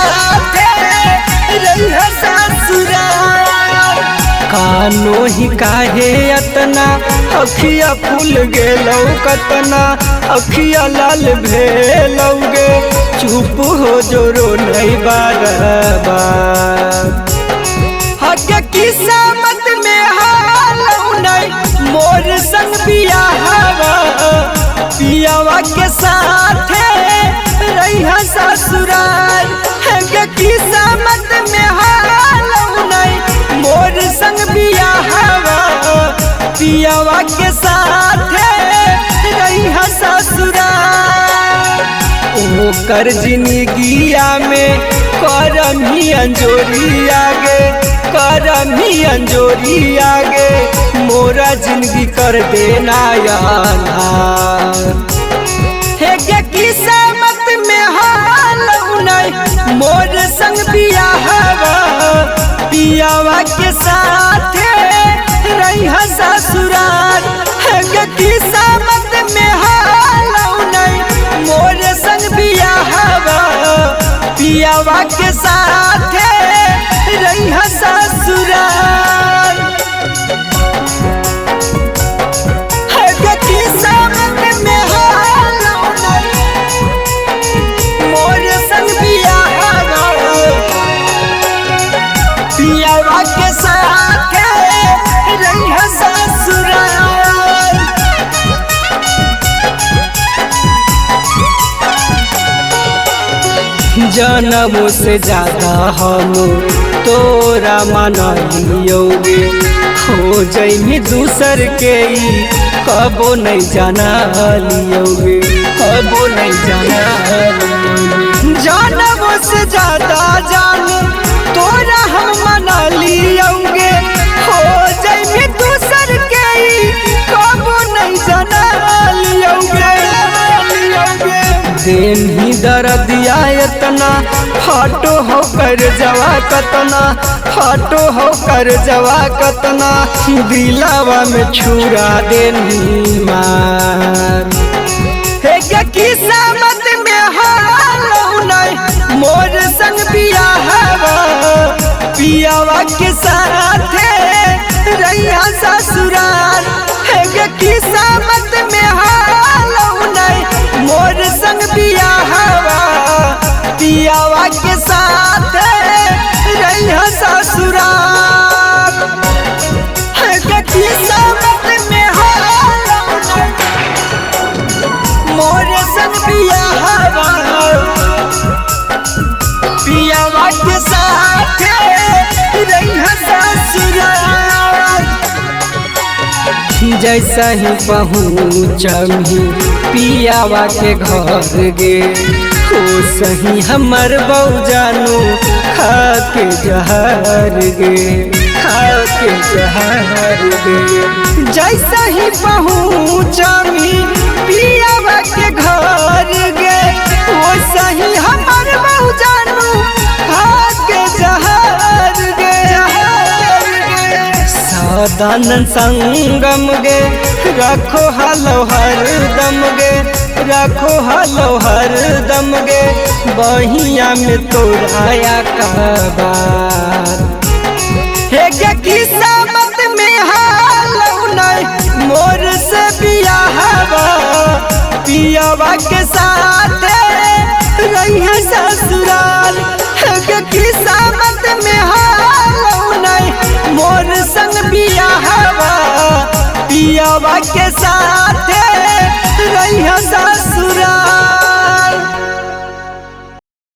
साथे रहिया ससुराल। कानो ही काहे अतना अखिया फूल गेलौ कतना अखिया लाल भेलौ गे चुप हो जोरो नहीं बार हक किस्मत में हालौ नहीं मोर संग बियाहवा पियावा के साथे रहिया ससुराल। हक किस्मत में हालौ नहीं मोर संग बियाहवा पियावा के साथे रहिया ससुराल। ओकर जिंदगिया में करम ही अंजोरी आगे करम ही अंजोरी आगे मोरा जिंदगी कर देना यार। हे के किस्मत में हालौ नहीं मोर संग बियाहवा पियावा के साथे रहिया ससुराल। हे के किस्मत में हालौ नहीं मोर संग बियाहवा पियावा के साथे रहिया ससुराल। हे के किस्मत में हालौ नहीं मोर संग बियाहवा पियावा के साथे रहिया ससुराल। जनमों से ज्यादा हम तोरा मनलियोगे हो जइमी दूसर के कबो नहीं जाना लियोगे कबो नहीं जाना लियोगे। जनमों से ज्यादा जान तोरा हम मनलियोगे हो जइमी दूसर के कबो नहीं जाना लियोगे। दिन ही दर्दिया इतना फाटो हो कर जवा कतना फाटो हो कर जवा कतना दिलावा में छुरा देनी मार। हे के किस्मत में हालौ नहीं मोर संग बियाहवा पियावा के साथे रहिया ससुराल। हे के किस्मत में हालौ नहीं मोर संग बियाहवा पियावा के साथ रहिया ससुराल। हे के किस्मत में हालौ नहीं मोर संग बियाहवा पियावा के साथ रहिया ससुराल। जैसा ही पहुँचमी पियावा के घर गे हो सही हमर बऊ जानू खा के जहर गे खा के जहर गे। जैसा ही पहुँचमी पियावा के घर गे हो सही हमर बऊ जानू खा के जहर गे। सदानंद संगम गे रखो हालो हर दम गे रखो हालो हर दम गे बहिया में तोराया कबार। हे के किस्मत में हालौ नहीं मोर से बियाहवा पियावा के साथे रहिया ससुराल। हे के किस्मत में हालौ नहीं मोर संग बियाहवा पियावा के साथे रहिया ससुराल।